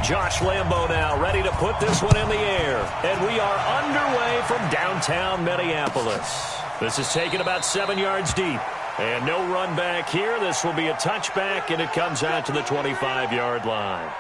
Josh Lambo now ready to put this one in the air. And we are underway from downtown Minneapolis. This is taken about 7 yards deep. And no run back here. This will be a touchback, and it comes out to the 25-yard line.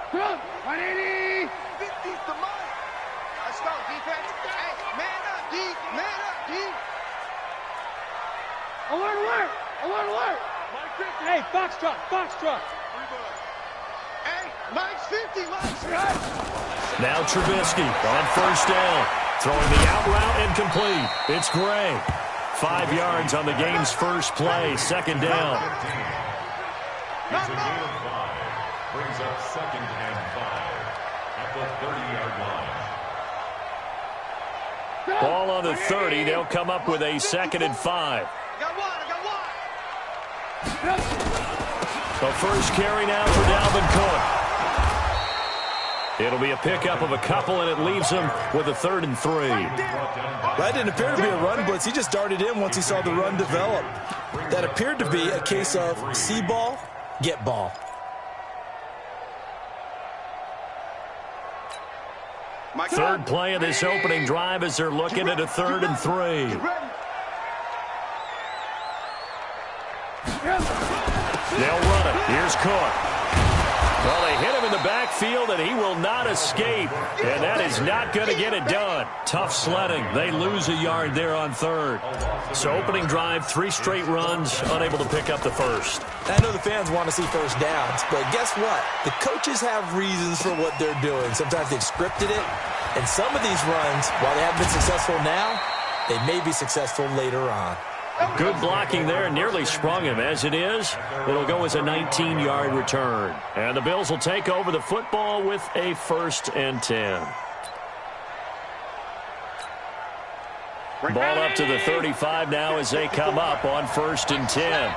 Good. 180. 50's the money. Let's go, defense. Hey, man up, D. Man up, D. Alert, alert. Alert, alert. Mike 50. Hey, Foxtrot, Foxtrot. Hey, Mike's 50, Mike's right. Now Trubisky on first down. Throwing the out route incomplete. It's Gray. 5 yards on the game's first play. Second down. It's a gain of 5. Brings up 2nd and 5 at the 30-yard line. Ball on the 30. They'll come up with a 2nd and 5. Got one, I got one. The first carry now for Dalvin Cook. It'll be a pickup of a couple, and it leaves him with a 3rd and 3. That didn't appear to be a run blitz. He just darted in once he saw the run develop. That appeared to be a case of see ball, get ball. Third play of this opening drive as they're looking at a 3rd and 3. They'll run it. Here's Cook. Well, they hit him in the backfield, and he will not escape. And that is not going to get it done. Tough sledding. They lose a yard there on 3rd. So opening drive, 3 straight runs, unable to pick up the first. I know the fans want to see first downs, but guess what? The coaches have reasons for what they're doing. Sometimes they've scripted it, and some of these runs, while they haven't been successful now, they may be successful later on. Good blocking there, nearly sprung him. As it is, it'll go as a 19-yard return. And the Bills will take over the football with a 1st and 10. Ball up to the 35 now as they come up on 1st and 10.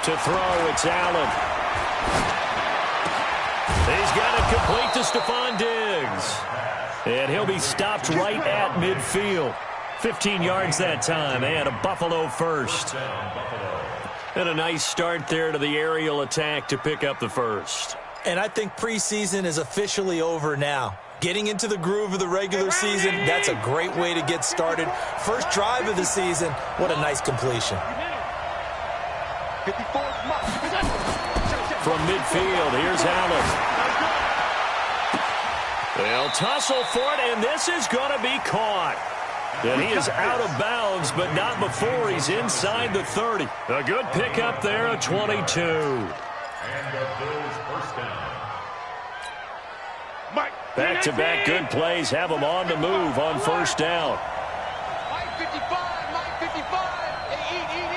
To throw, it's Allen. He's got it complete to Stephon Diggs. And he'll be stopped right at midfield. 15 yards that time, and a Buffalo first. And a nice start there to the aerial attack to pick up the first. And I think preseason is officially over now. Getting into the groove of the regular season, that's a great way to get started. First drive of the season, what a nice completion. From midfield, here's Allen. They'll tussle for it, and this is going to be caught. And he is out of bounds, but not before he's inside the 30. A good pickup there, a 22. And the Bills first down. Back-to-back good plays have him on the move on first down. Mike 55, Mike 55. Hey, eat.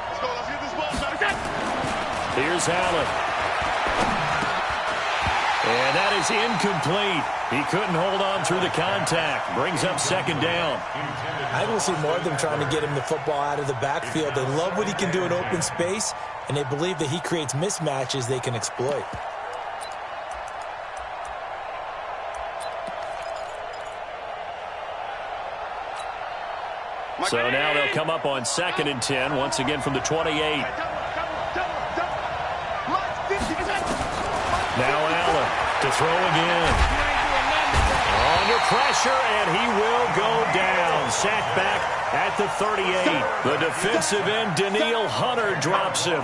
Let's go, let's get this ball. Here's Allen. And that is incomplete. He couldn't hold on through the contact. Brings up second down. I will see more of them trying to get him the football out of the backfield. They love what he can do in open space, and they believe that he creates mismatches they can exploit. So now they'll come up on 2nd and 10, once again from the 28. Now Allen to throw again. Under pressure, and he will go down. Sacked back at the 38. The defensive end, Danielle Hunter, drops him.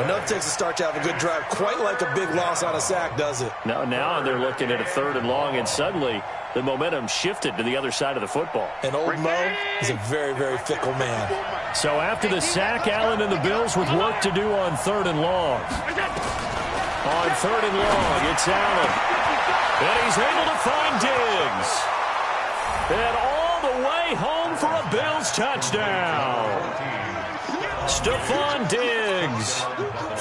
Enough takes a start to have a good drive. Quite like a big loss on a sack, does it? Now they're looking at a 3rd and long, and suddenly the momentum shifted to the other side of the football. And old Mo is a very, very fickle man. So after the sack, Allen and the Bills with work to do on 3rd and long. On 3rd and long, it's Allen. And he's able to find Diggs. And all the way home for a Bills touchdown. Stephon Diggs,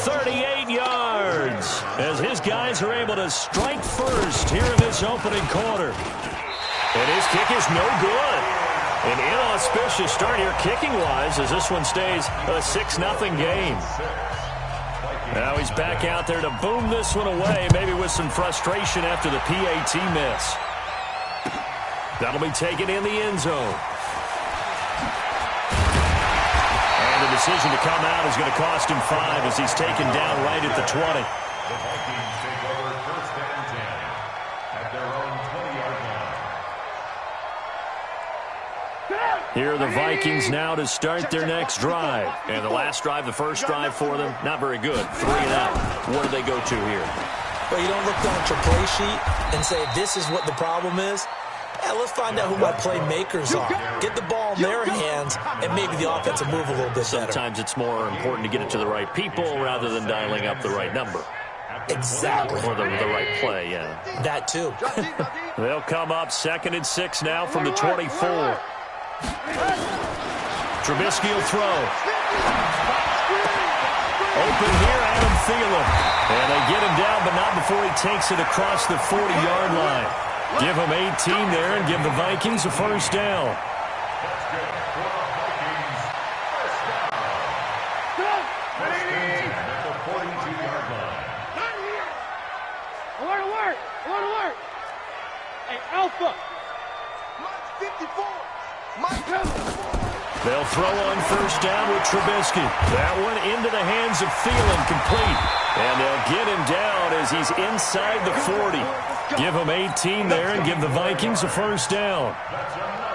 38 yards, as his guys are able to strike first here in this opening quarter. And his kick is no good. An inauspicious start here kicking-wise as this one stays a 6-0 game. Now he's back out there to boom this one away, maybe with some frustration after the PAT miss. That'll be taken in the end zone. And the decision to come out is going to cost him 5 as he's taken down right at the 20. The Vikings take over 1st and 10 at their own 20-yard line. Here are the Vikings now to start their next drive. And the last drive, the first drive for them, not very good. 3 and out. What do they go to here? Well, you don't look down at your play sheet and say, this is what the problem is. Yeah, let's find out who my playmakers are. Get the ball in their hands, and maybe the offense will move a little bit better. Sometimes it's more important to get it to the right people rather than dialing up the right number. Exactly. Or the right play, yeah. That too. They'll come up 2nd and 6 now from the 24. Trubisky will throw. Open here, Adam Thielen. And they get him down, but not before he takes it across the 40-yard line. Give him 18 there and give the Vikings a first down. Alert! Hey, Alpha! Mike 54! They'll throw on first down with Trubisky. That one into the hands of Thielen, complete. And they'll get him down as he's inside the 40. Give him 18 there and give the Vikings a first down.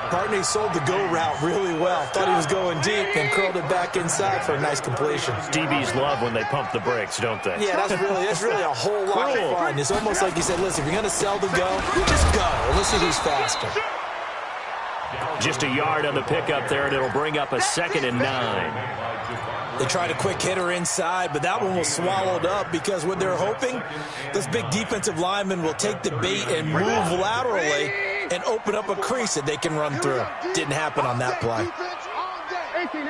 Partney sold the go route really well. Thought he was going deep and curled it back inside for a nice completion. DBs love when they pump the brakes, don't they? Yeah, that's really a whole lot of fun. It's almost like you said, listen, if you're going to sell the go, just go. And let's see who's faster. Just a yard on the pickup there, and it'll bring up a 2nd and 9. They tried a quick hitter inside, but that one was swallowed up because what they're hoping, this big defensive lineman will take the bait and move laterally and open up a crease that they can run through. Didn't happen on that play. 18.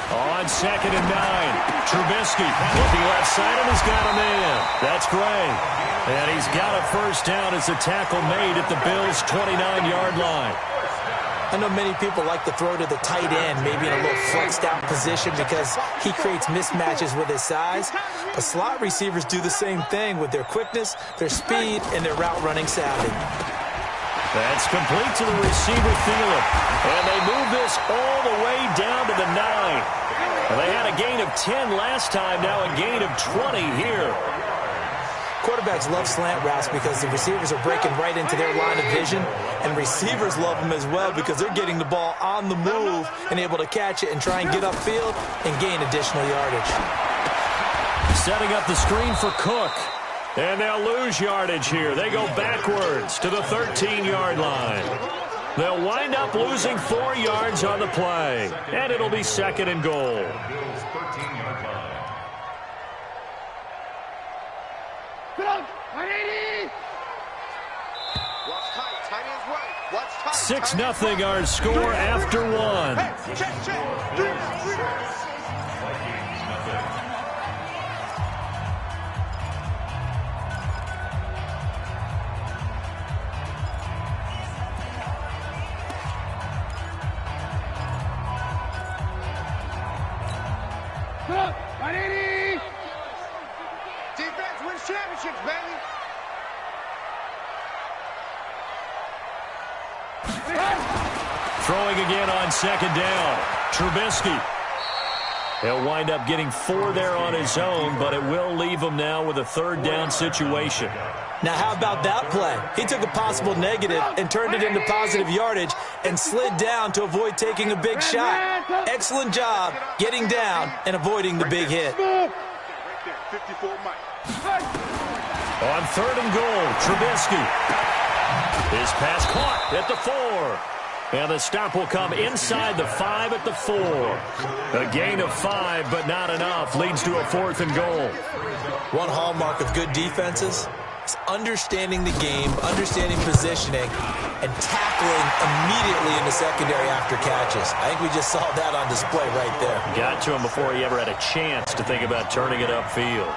On 2nd and 9, Trubisky looking left side and has got him in. That's Gray. And he's got a first down as the tackle made at the Bills' 29-yard line. I know many people like to throw to the tight end, maybe in a little flexed out position because he creates mismatches with his size. But slot receivers do the same thing with their quickness, their speed, and their route running savvy. That's complete to the receiver, Thielen. And they move this all the way down to the 9. And they had a gain of 10 last time, now a gain of 20 here. Quarterbacks love slant routes because the receivers are breaking right into their line of vision, and receivers love them as well because they're getting the ball on the move and able to catch it and try and get upfield and gain additional yardage. Setting up the screen for Cook. And they'll lose yardage here. They go backwards to the 13-yard line. They'll wind up losing 4 yards on the play. And it'll be 2nd and goal. Bills 13-yard line. 6-0 our score after 1. championships, baby. Throwing again on second down. Trubisky. He'll wind up getting 4 there on his own, but it will leave him now with a third down situation. Now, how about that play? He took a possible negative and turned it into positive yardage and slid down to avoid taking a big shot. Excellent job getting down and avoiding the big hit. Right there, 54 Mike. On third and goal, Trubisky. His pass caught at the 4. And the stop will come inside the 5 at the 4. A gain of 5, but not enough. Leads to a 4th and goal. One hallmark of good defenses is understanding the game, understanding positioning, and tackling immediately in the secondary after catches. I think we just saw that on display right there. Got to him before he ever had a chance to think about turning it upfield.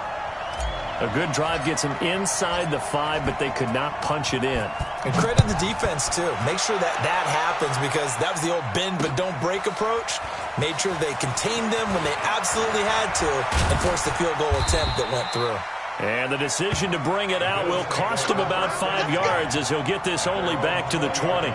A good drive gets him inside the 5, but they could not punch it in. And credit the defense, too. Make sure that happens, because that was the old bend but don't break approach. Made sure they contained them when they absolutely had to and forced the field goal attempt that went through. And the decision to bring it out will cost him about 5 yards, as he'll get this only back to the 20.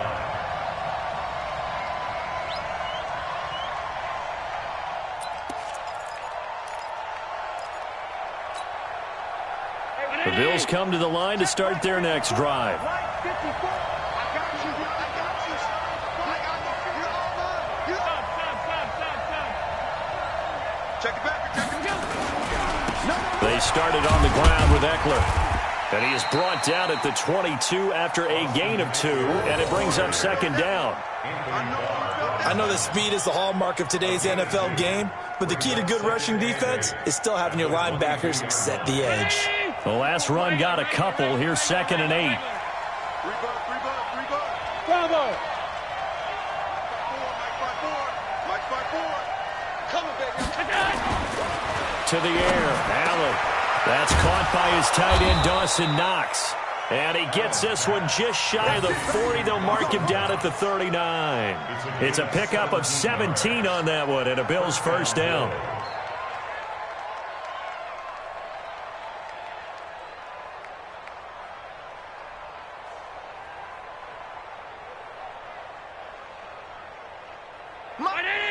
The Bills come to the line to start their next drive. They started on the ground with Eckler. And he is brought down at the 22 after a gain of 2, and it brings up second down. I know that speed is the hallmark of today's NFL game, but the key to good rushing defense is still having your linebackers set the edge. The last run got a couple. Here's second and 8. Bravo! To the air, Allen. That's caught by his tight end, Dawson Knox. And he gets this one just shy of the 40. They'll mark him down at the 39. It's a pickup of 17 on that one, and a Bills first down.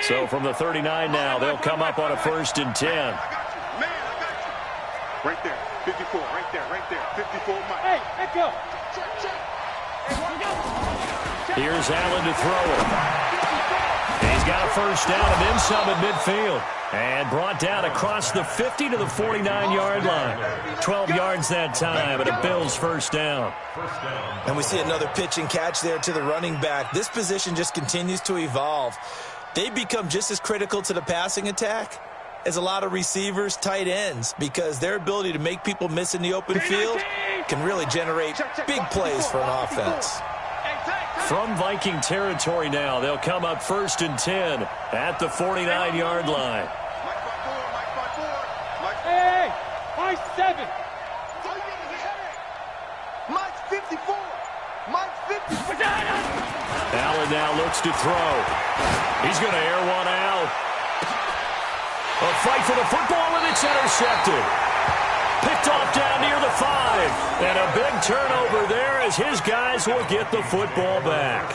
So from the 39 now, they'll come up on a 1st and 10. Right there, 54, right there, 54 Mike. Hey, let's go. Here's Allen to throw it. He's got a first down and then some at midfield. And brought down across the 50 to the 49-yard line. 12 yards that time, and a Bills first down. And we see another pitch and catch there to the running back. This position just continues to evolve. They become just as critical to the passing attack as a lot of receivers, tight ends, because their ability to make people miss in the open field can really generate big plays for an offense. From Viking territory now, they'll come up 1st and 10 at the 49-yard line. Hey, Mike 7. Mike's 54. Mike's 54. Allen now looks to throw. He's going to air one out. A fight for the football, and it's intercepted. Picked off down near the 5. And a big turnover there as his guys will get the football back.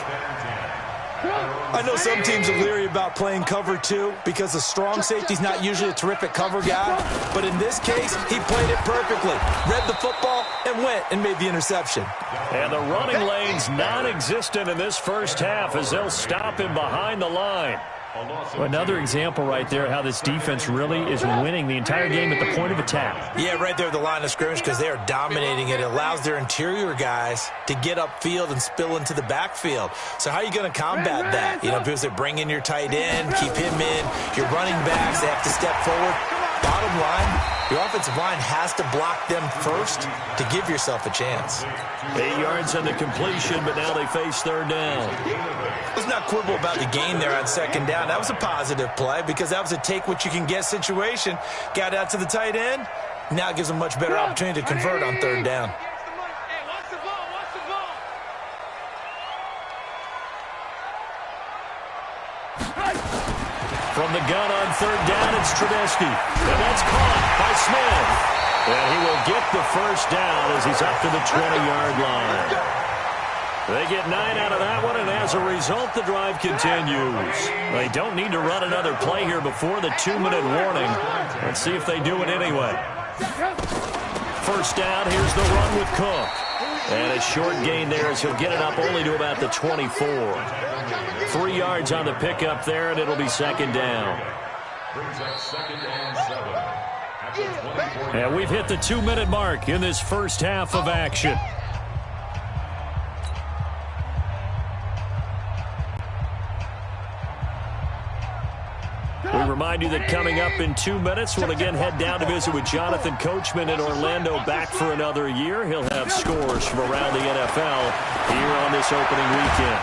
I know some teams are leery about playing cover 2 because a strong safety's not usually a terrific cover guy. But in this case, he played it perfectly. Read the football and went and made the interception. And the running lane's non-existent in this first half as they'll stop him behind the line. Another example right there how this defense really is winning the entire game at the point of attack. Yeah, right there at the line of scrimmage, because they are dominating it. It allows their interior guys to get upfield and spill into the backfield. So how are you going to combat that? You know, because they bring in your tight end, keep him in. Your running backs, they have to step forward. Bottom line, your offensive line has to block them first to give yourself a chance. 8 yards on the completion, but now they face third down. Let's not quibble about the gain there on second down. That was a positive play because that was a take-what-you-can-get situation. Got out to the tight end. Now it gives them a much better opportunity to convert on third down. From the gun on third down, it's Trubisky. And that's caught by Smith. And he will get the first down as he's up to the 20-yard line. They get 9 out of that one, and as a result, the drive continues. They don't need to run another play here before the 2-minute warning. Let's see if they do it anyway. First down, here's the run with Cook. And a short gain there as he'll get it up only to about the 24. 3 yards on the pickup there, and it'll be second down. Brings up second and 7. At the 24. And we've hit the 2-minute mark in this first half of action. We remind you that coming up in 2 minutes, we'll again head down to visit with Jonathan Coachman in Orlando, back for another year. He'll have scores from around the NFL here on this opening weekend.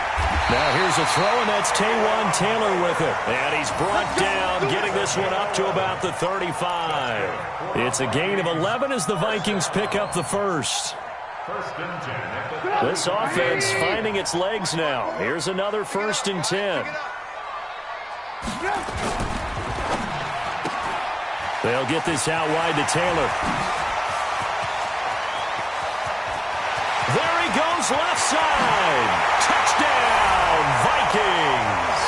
Now here's a throw, and that's Taywan Taylor with it. And he's brought down, getting this one up to about the 35. It's a gain of 11 as the Vikings pick up the first. First and 10. This offense finding its legs now. Here's another first and 10. They'll get this out wide to Taylor. There he goes, left side. Touchdown, Vikings.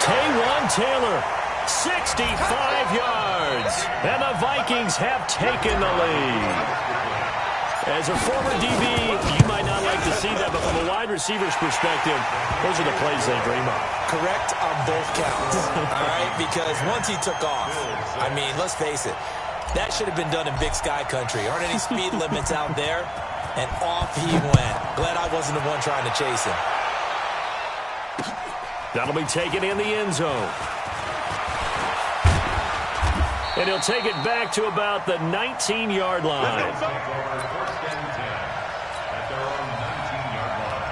Taywan Taylor, 65 yards. And the Vikings have taken the lead. As a former DB, you might not like to see that, but from a wide receiver's perspective, those are the plays they dream of. Correct on both counts, all right? Because once he took off, I mean, let's face it, that should have been done in Big Sky country. Aren't any speed limits out there? And off he went. Glad I wasn't the one trying to chase him. That'll be taken in the end zone. And he'll take it back to about the 19-yard line. First and 10. At their own 19-yard line.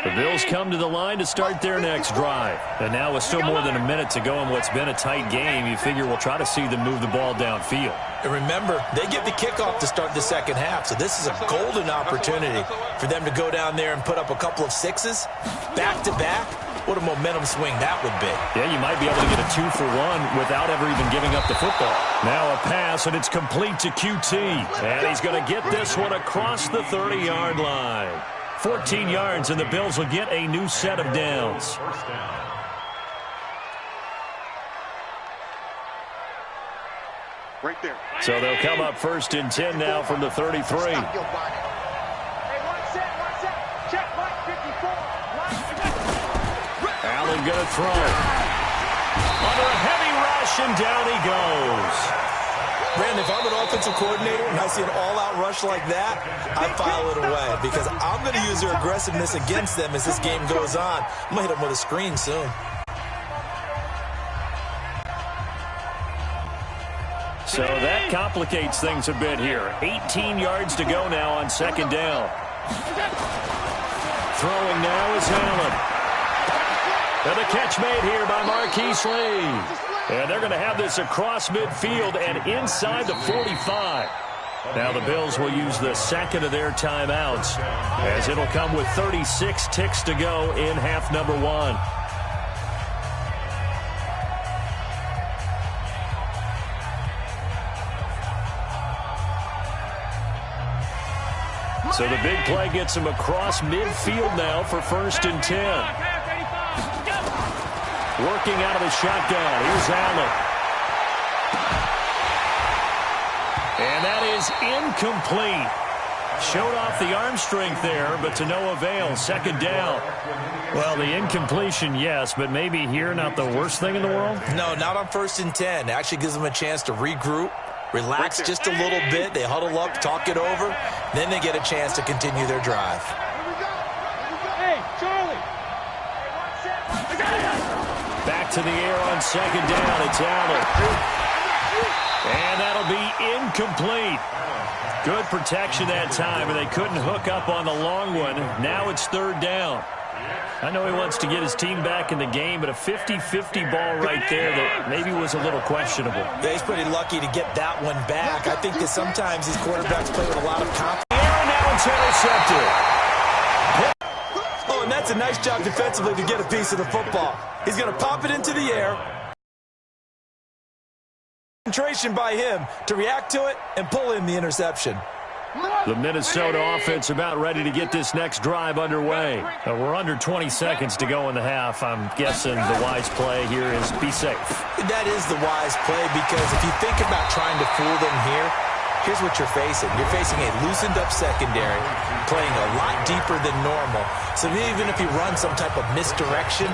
The Bills come to the line to start their next drive. And now with still more than a minute to go in what's been a tight game, you figure we'll try to see them move the ball downfield. And remember, they get the kickoff to start the second half, so this is a golden opportunity for them to go down there and put up a couple of sixes back-to-back. What a momentum swing that would be. Yeah, you might be able to get a 2-for-1 without ever even giving up the football. Now a pass, and it's complete to QT. And he's going to get this one across the 30-yard line. 14 yards, and the Bills will get a new set of downs. First down. Right there. So they'll come up first and 10 now from the 33. Stop your body. Hey, one set. Check, Mike, 54. Allen going to throw. Under a heavy rush, and down he goes. Brandon, if I'm an offensive coordinator and I see an all-out rush like that, I file it away because I'm going to use their aggressiveness against them as this game goes on. I'm going to hit them with a screen soon. So that complicates things a bit here. 18 yards to go now on second down. Throwing now is Allen. And the catch made here by Marquise Lee. And they're going to have this across midfield and inside the 45. Now the Bills will use the second of their timeouts as it'll come with 36 ticks to go in half number one. So the big play gets him across midfield now for first and 10. Working out of the shotgun. Here's Allen. And that is incomplete. Showed off the arm strength there, but to no avail. Second down. Well, the incompletion, yes, but maybe here not the worst thing in the world? No, not on first and 10. It actually gives them a chance to regroup, relax just a little bit. They huddle up, talk it over. Then they get a chance to continue their drive. Hey, Charlie. Back to the air on second down. It's Allen. And that'll be incomplete. Good protection that time, and they couldn't hook up on the long one. Now it's third down. I know he wants to get his team back in the game, but a 50-50 ball right there that maybe was a little questionable. Yeah, he's pretty lucky to get that one back. I think that sometimes these quarterbacks play with a lot of confidence. And now it's intercepted. Oh, and that's a nice job defensively to get a piece of the football. He's going to pop it into the air. Concentration by him to react to it and pull in the interception. The Minnesota offense about ready to get this next drive underway. We're under 20 seconds to go in the half. I'm guessing the wise play here is be safe. That is the wise play, because if you think about trying to fool them here, here's what you're facing. You're facing a loosened up secondary, playing a lot deeper than normal. So even if you run some type of misdirection,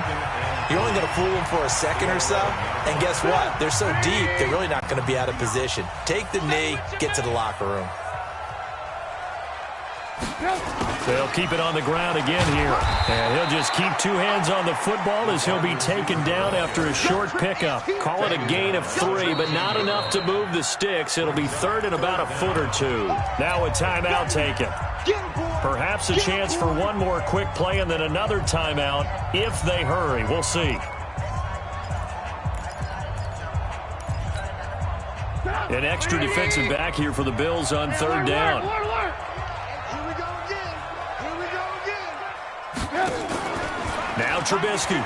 you're only going to fool them for a second or so. And guess what? They're so deep, they're really not going to be out of position. Take the knee, get to the locker room. They'll keep it on the ground again here. And he'll just keep two hands on the football as he'll be taken down after a short pickup. Call it a gain of 3, but not enough to move the sticks. It'll be third and about a foot or two. Now a timeout taken. Perhaps a chance for one more quick play and then another timeout if they hurry. We'll see. An extra defensive back here for the Bills on third down. Now Trubisky.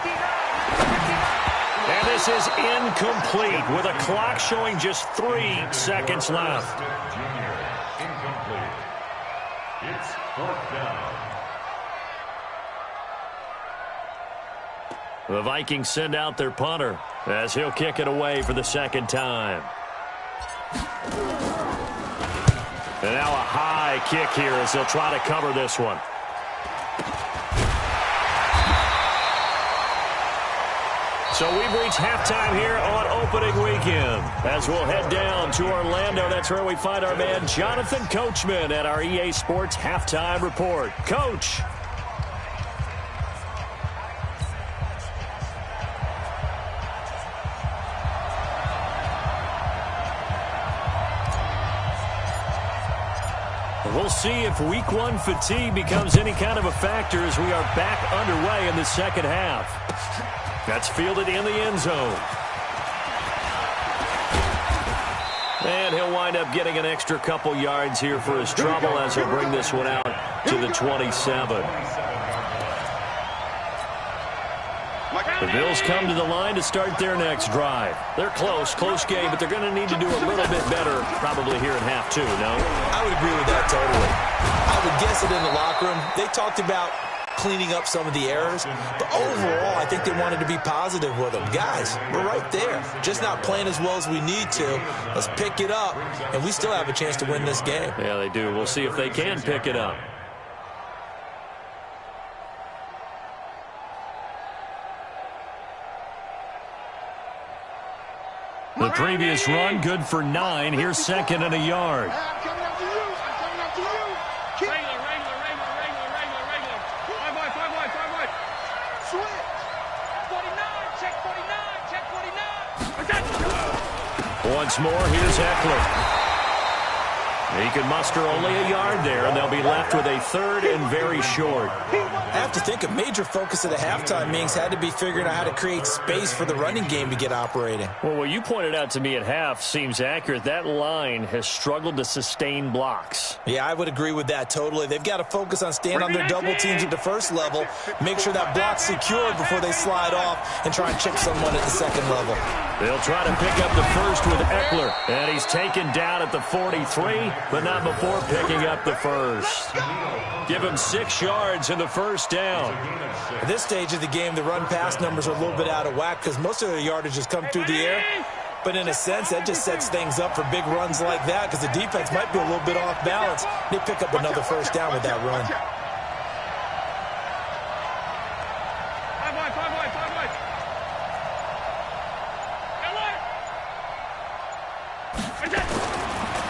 And this is incomplete with a clock showing just 3 seconds left. Incomplete. It's 4th down. The Vikings send out their punter as he'll kick it away for the second time. And now a high kick here as they'll try to cover this one. So we've reached halftime here on opening weekend. As we'll head down to Orlando, that's where we find our man Jonathan Coachman at our EA Sports Halftime Report. Coach. We'll see if week 1 fatigue becomes any kind of a factor as we are back underway in the second half. That's fielded in the end zone. And he'll wind up getting an extra couple yards here for his trouble as he'll bring this one out to the 27. The Bills come to the line to start their next drive. They're close game, but they're going to need to do a little bit better probably here in half 2, no? I would agree with that totally. I would guess it in the locker room. They talked about cleaning up some of the errors, but overall, I think they wanted to be positive with them. Guys, we're right there. Just not playing as well as we need to. Let's pick it up, and we still have a chance to win this game. Yeah, they do. We'll see if they can pick it up. The previous run, good for 9. Here's second and a yard. I'm coming after you. Regular. 5 wide. Switch. 49, check 49. Once more, here's Eckler. He can muster only a yard there, and they'll be left with a third and very short. I have to think a major focus of the halftime meetings had to be figuring out how to create space for the running game to get operating. Well, what you pointed out to me at half seems accurate. That line has struggled to sustain blocks. Yeah, I would agree with that totally. They've got to focus on staying on their double teams at the first level, make sure that block's secured before they slide off and try and chip someone at the second level. They'll try to pick up the first with Eckler, and he's taken down at the 43, but not before picking up the first. Give him 6 yards in the first down. At this stage of the game, the run-pass numbers are a little bit out of whack because most of their yardage has come through the air. But in a sense, that just sets things up for big runs like that because the defense might be a little bit off balance. They pick up another first down with that run. 5 wide.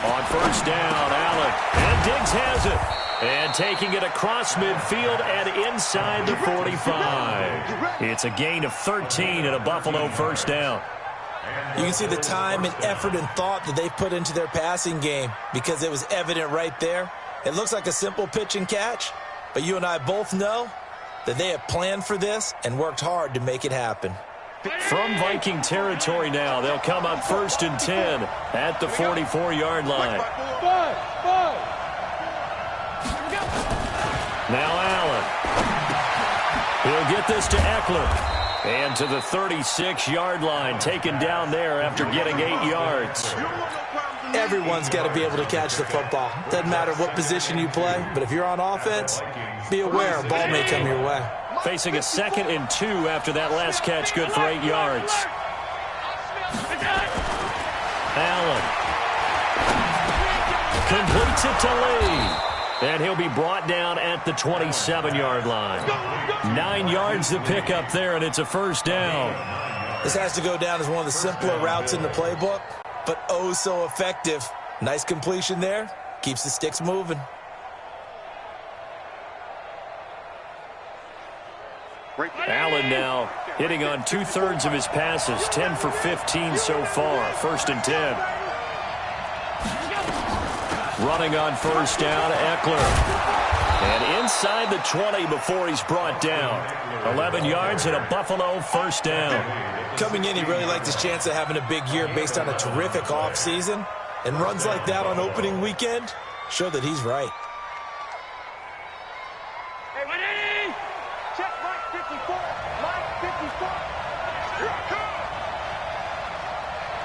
On first down, Allen. And Diggs has it. And taking it across midfield and inside the 45. It's a gain of 13 and a Buffalo first down. You can see the time and effort and thought that they put into their passing game because it was evident right there. It looks like a simple pitch and catch, but you and I both know that they have planned for this and worked hard to make it happen. From Viking territory now, they'll come up first and 10 at the 44-yard line. Five. Now Allen. He'll get this to Eckler. And to the 36-yard line, taken down there after getting 8 yards. Everyone's got to be able to catch the football. Doesn't matter what position you play, but if you're on offense, be aware a ball may come your way. Facing a 2nd and 2 after that last catch, good for 8 yards. Allen completes it to Lee. And he'll be brought down at the 27-yard line. 9 yards to pick up there, and it's a first down. This has to go down as one of the simpler routes in the playbook, but oh so effective. Nice completion there. Keeps the sticks moving. Allen now hitting on 2/3 of his passes, 10 for 15 so far. 1st and 10. Running on first down, Eckler. And inside the 20 before he's brought down. 11 yards and a Buffalo first down. Coming in, he really liked his chance of having a big year based on a terrific offseason. And runs like that on opening weekend show that he's right. Hey, ready? Check Mike 54. Mike 54. Here I come.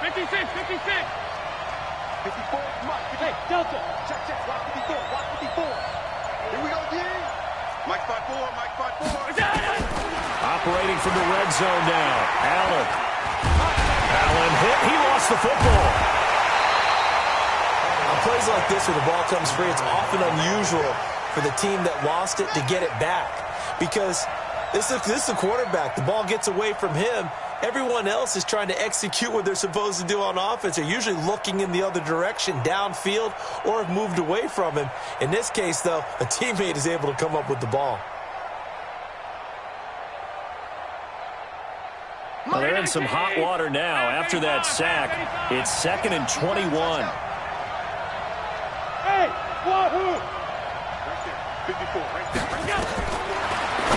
56, 56. 54, Mike. Hey, Delta. Check, Mike 54, Mike 54. Here we go, D. Mike 54, Mike 54. Operating from the red zone now. Allen hit. He lost the football. On plays like this where the ball comes free, it's often unusual for the team that lost it to get it back. Because this is a quarterback. The ball gets away from him. Everyone else is trying to execute what they're supposed to do on offense. They're usually looking in the other direction, downfield, or have moved away from him. In this case, though, a teammate is able to come up with the ball. Well, they're in some hot water now. After that sack, it's 2nd and 21. Hey, wahoo! Right there, 54, right there.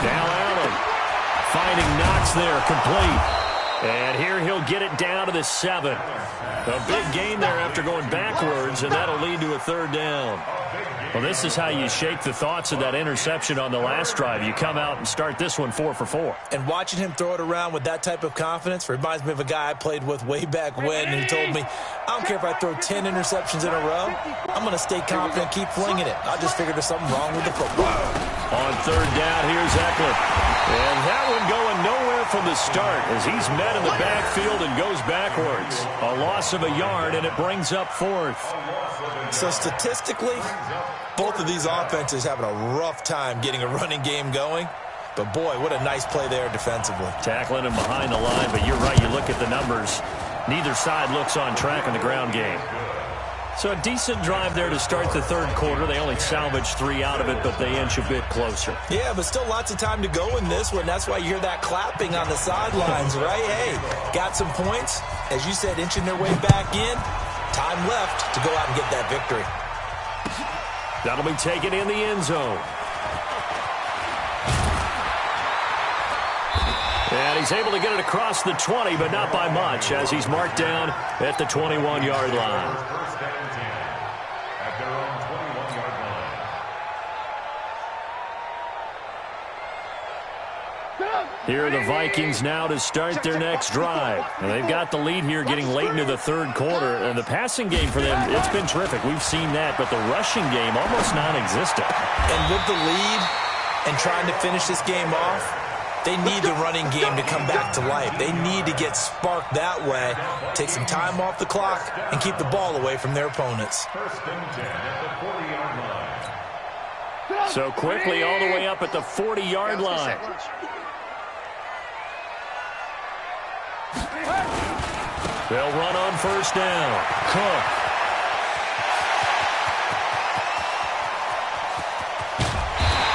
Now Allen finding Knox there, complete. And here he'll get it down to the 7. A big gain there after going backwards, and that'll lead to a 3rd down. Well, this is how you shake the thoughts of that interception on the last drive. You come out and start this one 4 for 4. And watching him throw it around with that type of confidence reminds me of a guy I played with way back when who told me, I don't care if I throw 10 interceptions in a row, I'm going to stay confident, keep flinging it. I just figured there's something wrong with the football. On 3rd down, here's Eckler. And that one going nowhere from the start as he's met in the backfield and goes backwards. A loss of a yard, and it brings up 4th. So statistically, both of these offenses having a rough time getting a running game going. But, boy, what a nice play there defensively. Tackling him behind the line, but you're right. You look at the numbers. Neither side looks on track in the ground game. So a decent drive there to start the 3rd quarter. They only salvaged 3 out of it, but they inch a bit closer. Yeah, but still lots of time to go in this one. That's why you hear that clapping on the sidelines, right? Hey, got some points. As you said, inching their way back in. Time left to go out and get that victory. That'll be taken in the end zone. And he's able to get it across the 20, but not by much, as he's marked down at the 21-yard line. First down and 10 at their own 21-yard line. Here are the Vikings now to start their next drive. And they've got the lead here getting late into the 3rd quarter. And the passing game for them, it's been terrific. We've seen that. But the rushing game, almost non-existent. And with the lead and trying to finish this game off, they need the running game to come back to life. They need to get sparked that way, take some time off the clock, and keep the ball away from their opponents. First and 10 at the 40-yard line. So quickly all the way up at the 40-yard line. They'll run on first down. Cook.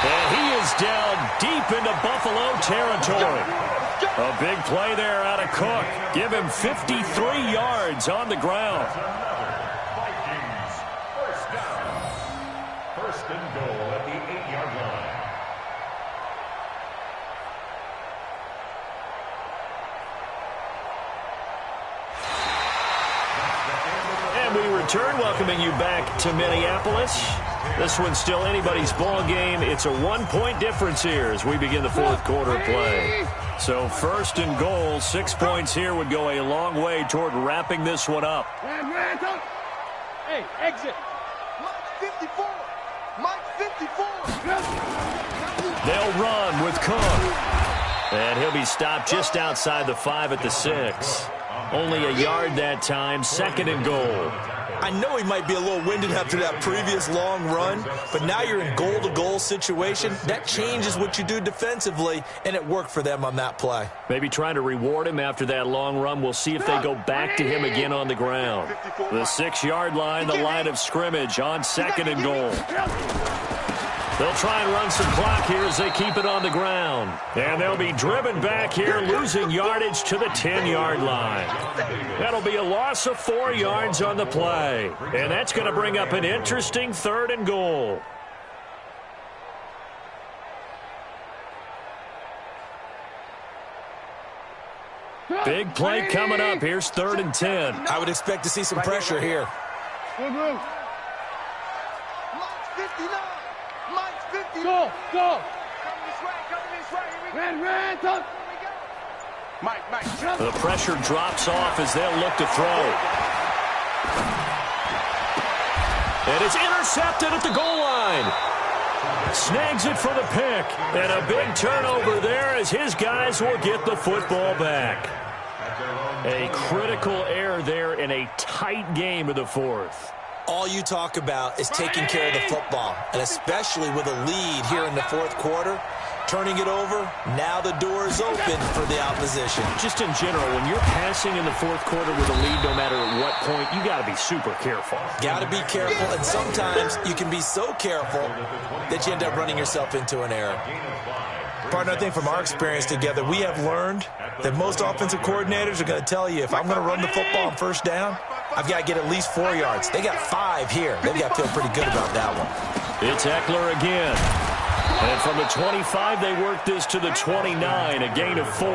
And he is down deep into Buffalo territory. A big play there out of Cook. Give him 53 yards on the ground. Vikings, first down. First and goal at the 8-yard line. And we return, welcoming you back to Minneapolis. This one's still anybody's ball game. It's a 1-point difference here as we begin the fourth quarter of play. So first and goal, 6 points here would go a long way toward wrapping this one up. Hey, exit. Mike 54. Mike 54. They'll run with Cook. And he'll be stopped just outside the 5 at the 6. Only a yard that time, second and goal. I know he might be a little winded after that previous long run, but now you're in goal-to-goal situation. That changes what you do defensively, and it worked for them on that play. Maybe trying to reward him after that long run. We'll see if they go back to him again on the ground. The 6-yard line, the line of scrimmage on second and goal. They'll try and run some clock here as they keep it on the ground. And they'll be driven back here, losing yardage to the 10-yard line. That'll be a loss of 4 yards on the play. And that's going to bring up an interesting third and goal. Big play coming up. Here's third and 10. I would expect to see some pressure here. Mike's 59. Mike's 50. Go. Coming this way. Here we go. Mike. The pressure drops off as they'll look to throw. And it's intercepted at the goal line. Snags it for the pick. And a big turnover there as his guys will get the football back. A critical error there in a tight game of the fourth. All you talk about is taking care of the football, and especially with a lead here in the fourth quarter, turning it over, now the door is open for the opposition. Just in general, when you're passing in the fourth quarter with a lead, no matter at what point, you got to be super careful. Got to be careful, and sometimes you can be so careful that you end up running yourself into an error. Partner, I think from our experience together, we have learned that most offensive coordinators are going to tell you, if I'm going to run the football on first down, I've got to get at least 4 yards. They got 5 here. They've got to feel pretty good about that one. It's Eckler again. And from the 25, they work this to the 29, a gain of 4.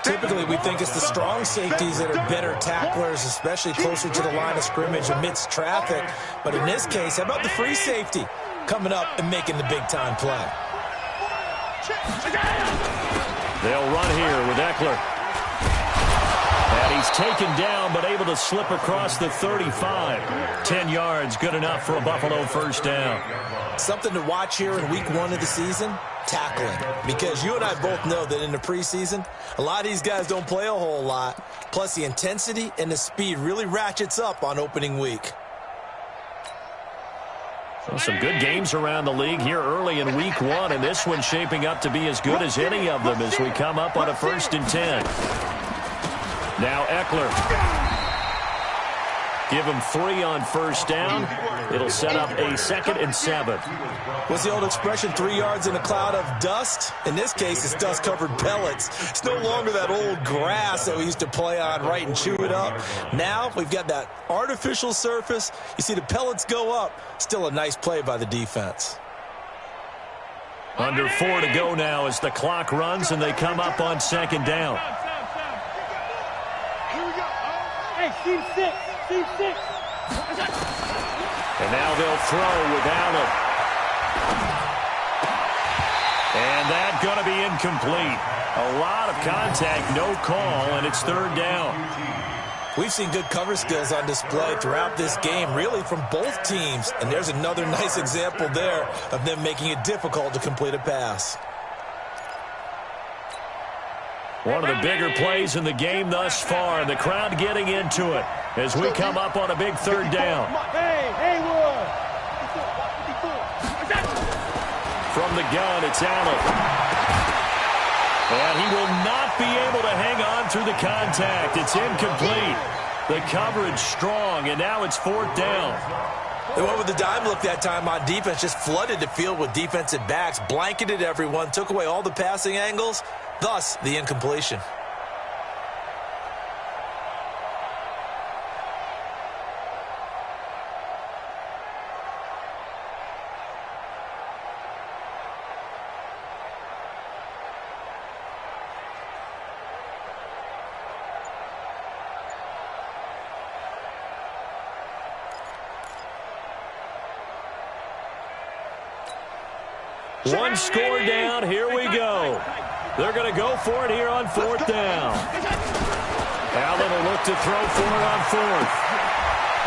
Typically, we think it's the strong safeties that are better tacklers, especially closer to the line of scrimmage amidst traffic. But in this case, how about the free safety coming up and making the big-time play? They'll run here with Eckler. And he's taken down, but able to slip across the 35. 10 yards, good enough for a Buffalo first down. Something to watch here in week 1 of the season, tackling. Because you and I both know that in the preseason, a lot of these guys don't play a whole lot. Plus, the intensity and the speed really ratchets up on opening week. Well, some good games around the league here early in week 1, and this one's shaping up to be as good as any of them as we come up on a 1st and 10. Now Eckler. Give him 3 on first down. It'll set up a 2nd and 7. What's the old expression, 3 yards in a cloud of dust? In this case, it's dust-covered pellets. It's no longer that old grass that we used to play on, right, and chew it up. Now we've got that artificial surface. You see the pellets go up. Still a nice play by the defense. Under 4 to go now as the clock runs and they come up on 2nd down. Hey, team 6. Team 6. And now they'll throw without him. And that's going to be incomplete. A lot of contact, no call, and it's 3rd down. We've seen good cover skills on display throughout this game, really from both teams. And there's another nice example there of them making it difficult to complete a pass. One of the bigger plays in the game thus far, and the crowd getting into it as we come up on a big 3rd down. Hey, Haywood. From the gun, it's Allen. And he will not be able to hang on through the contact. It's incomplete. The coverage strong, and now it's 4th down. They went with the dime look that time on defense, just flooded the field with defensive backs, blanketed everyone, took away all the passing angles, thus the incompletion. One score down. Here we go. They're going to go for it here on 4th down. Allen will look to throw for it on 4th.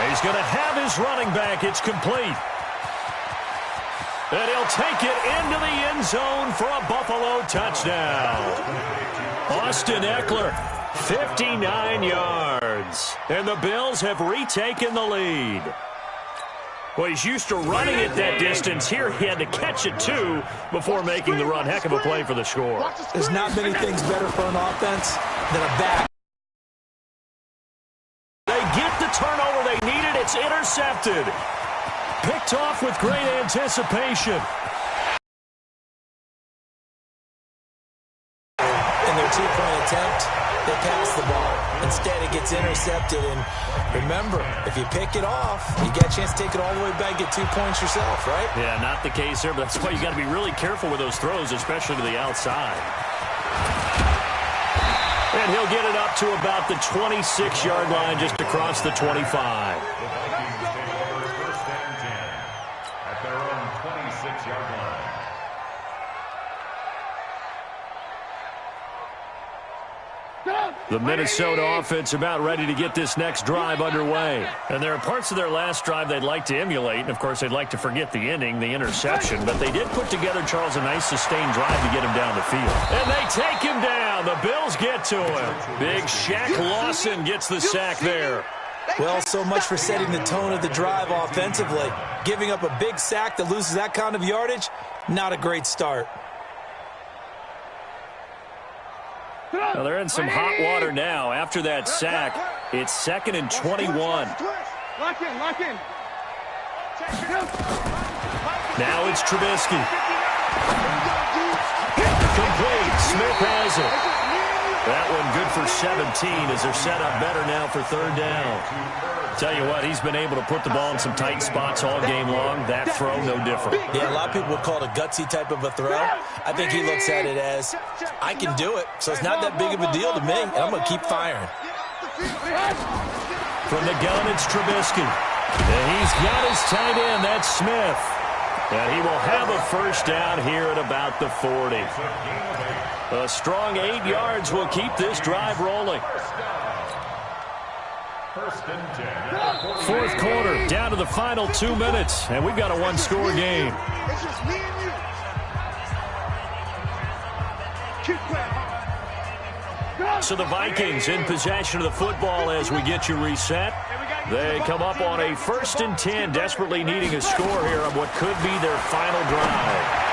He's going to have his running back. It's complete. And he'll take it into the end zone for a Buffalo touchdown. Austin Eckler, 59 yards. And the Bills have retaken the lead. Well, he's used to running it that distance. Here he had to catch it, too, before making the run. Heck of a play for the score. There's not many things better for an offense than a back. They get the turnover they needed. It's intercepted. Picked off with great anticipation. In their two-point attempt, they pass the ball. Instead, it gets intercepted. And remember, if you pick it off, you get a chance to take it all the way back, get 2 points yourself, right? Yeah, not the case there, but that's why you got to be really careful with those throws, especially to the outside. And he'll get it up to about the 26-yard line, just across the 25. The Vikings take over 1st and 10 at their own 26-yard line. The Minnesota offense about ready to get this next drive underway. And there are parts of their last drive they'd like to emulate. And, of course, they'd like to forget the ending, the interception. But they did put together, Charles, a nice sustained drive to get him down the field. And they take him down. The Bills get to him. Big Shaq Lawson gets the sack there. Well, so much for setting the tone of the drive offensively. Giving up a big sack that loses that kind of yardage, not a great start. Well, they're in some hot water now. After that sack, it's 2nd and 21. Lock in, lock in. Now it's Trubisky. Complete. Smith has it. That one good for 17 as they're set up better now for 3rd down. Tell you what, he's been able to put the ball in some tight spots all game long. That throw, no different. Yeah, a lot of people would call it a gutsy type of a throw. I think he looks at it as, I can do it, so it's not that big of a deal to me, and I'm going to keep firing. From the gun, it's Trubisky. And he's got his tight end, that's Smith. And he will have a 1st down here at about the 40. A strong 8 yards will keep this drive rolling. 1st and 10. 4th quarter, down to the final 2 minutes, and we've got a one-score game. It's just me and you. Keep playing. So the Vikings in possession of the football as we get you reset. They come up on a 1st and 10, desperately needing a score here on what could be their final drive.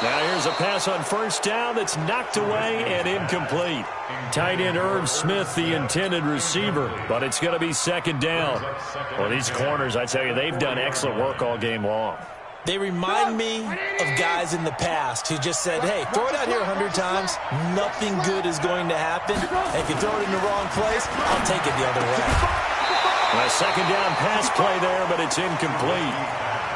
Now here's a pass on 1st down that's knocked away and incomplete. Tight end Irv Smith, the intended receiver, but it's going to be 2nd down. Well, these corners, I tell you, they've done excellent work all game long. They remind me of guys in the past who just said, hey, throw it out here 100 times, nothing good is going to happen. And if you throw it in the wrong place, I'll take it the other way. A 2nd down pass play there, but it's incomplete.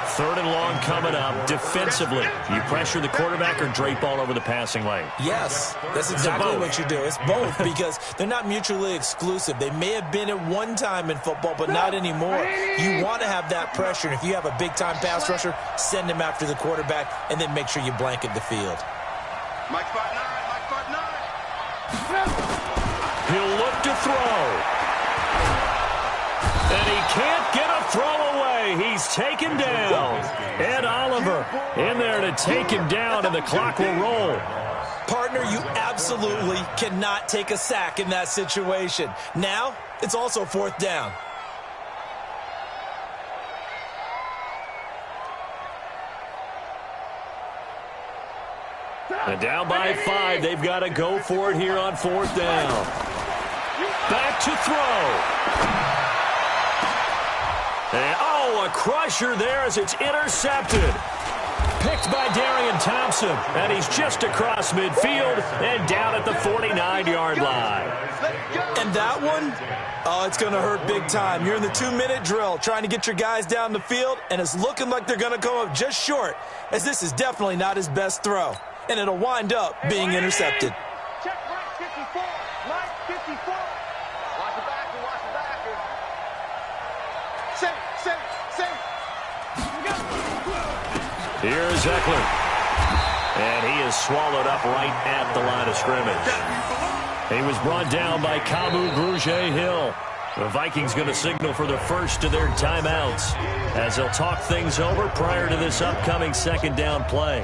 3rd and long coming up. Defensively, you pressure the quarterback or drape all over the passing lane? Yes, that's exactly what you do. It's both because they're not mutually exclusive. They may have been at one time in football, but not anymore. You want to have that pressure, and if you have a big-time pass rusher, send him after the quarterback, and then make sure you blanket the field. Mike 5'9", Mike 5'9". He'll look to throw. And he can't get a throw away. He's taken down. Ed Oliver in there to take him down, and the clock will roll. Partner, you absolutely cannot take a sack in that situation. Now, it's also 4th down. And down by 5, they've got to go for it here on 4th down. Back to throw. And, a crusher there as it's intercepted. Picked by Darian Thompson, and he's just across midfield and down at the 49-yard line. And that one, it's going to hurt big time. You're in the 2-minute drill trying to get your guys down the field, and it's looking like they're going to come up just short, as this is definitely not his best throw. And it'll wind up being intercepted. Check right 54. Line 54. Watch the backer, watch the backer. Set. Here's Eckler. And he is swallowed up right at the line of scrimmage. He was brought down by Kamu Grugier-Hill. The Vikings going to signal for the first of their timeouts as they'll talk things over prior to this upcoming second down play.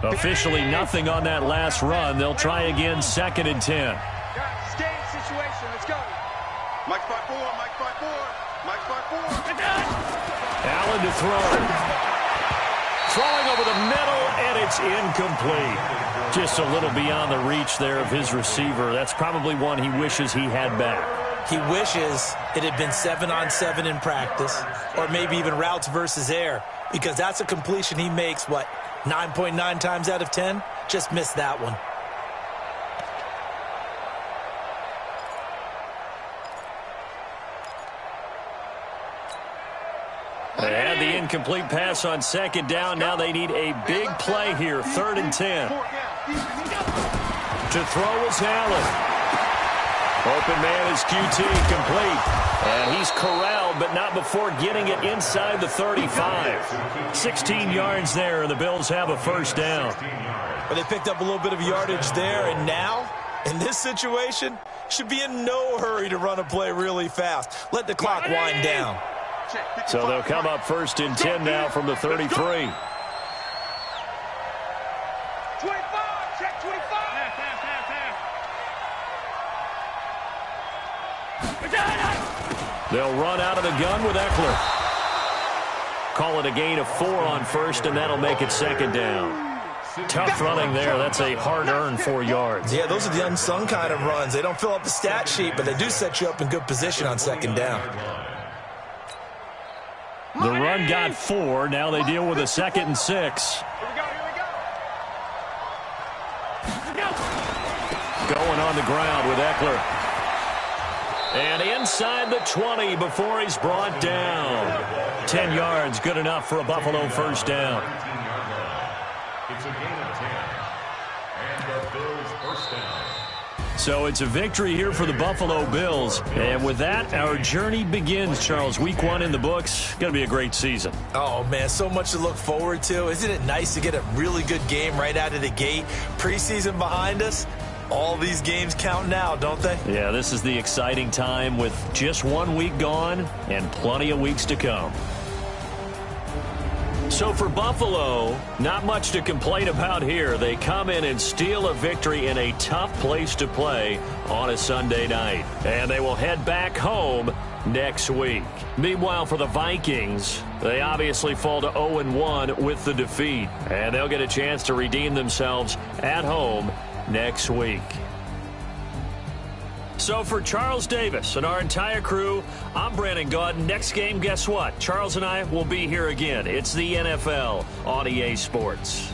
Officially nothing on that last run. They'll try again, 2nd and 10. Stay in situation. Let's go. Mike 5-4, Mike 5-4, Mike 5-4. Allen to throw. Throwing over the middle, and it's incomplete. Just a little beyond the reach there of his receiver. That's probably one he wishes he had back. He wishes it had been 7-on-7 in practice, or maybe even routes versus air, because that's a completion he makes, 9.9 times out of 10? Just missed that one. They had the incomplete pass on 2nd down. Now they need a big play here, 3rd and 10. To throw is Allen. Open man is QT, complete. And he's corralled, but not before getting it inside the 35. 16 yards there, and the Bills have a first down. Well, they picked up a little bit of yardage there, and now, in this situation, should be in no hurry to run a play really fast. Let the clock wind down. So they'll come up 1st and 10 now from the 33. 25. Check 25. They'll run out of the gun with Eckler. Call it a gain of 4 on 1st, and that'll make it 2nd down. Tough running there. That's a hard-earned 4 yards. Yeah, those are the unsung kind of runs. They don't fill up the stat sheet, but they do set you up in good position on 2nd down. The run got 4. Now they deal with a 2nd and 6. Going on the ground with Eckler. And inside the 20 before he's brought down. 10 yards, good enough for a Buffalo first down. It's a gain of 10. And the Bills first down. So it's a victory here for the Buffalo Bills. And with that, our journey begins, Charles. Week 1 in the books. Going to be a great season. Oh, man, so much to look forward to. Isn't it nice to get a really good game right out of the gate? Preseason behind us. All these games count now, don't they? Yeah, this is the exciting time with just 1 week gone and plenty of weeks to come. So for Buffalo, not much to complain about here. They come in and steal a victory in a tough place to play on a Sunday night. And they will head back home next week. Meanwhile, for the Vikings, they obviously fall to 0-1 with the defeat. And they'll get a chance to redeem themselves at home next week. So for Charles Davis and our entire crew, I'm Brandon Gaudin. Next game, guess what? Charles and I will be here again. It's the NFL on EA Sports.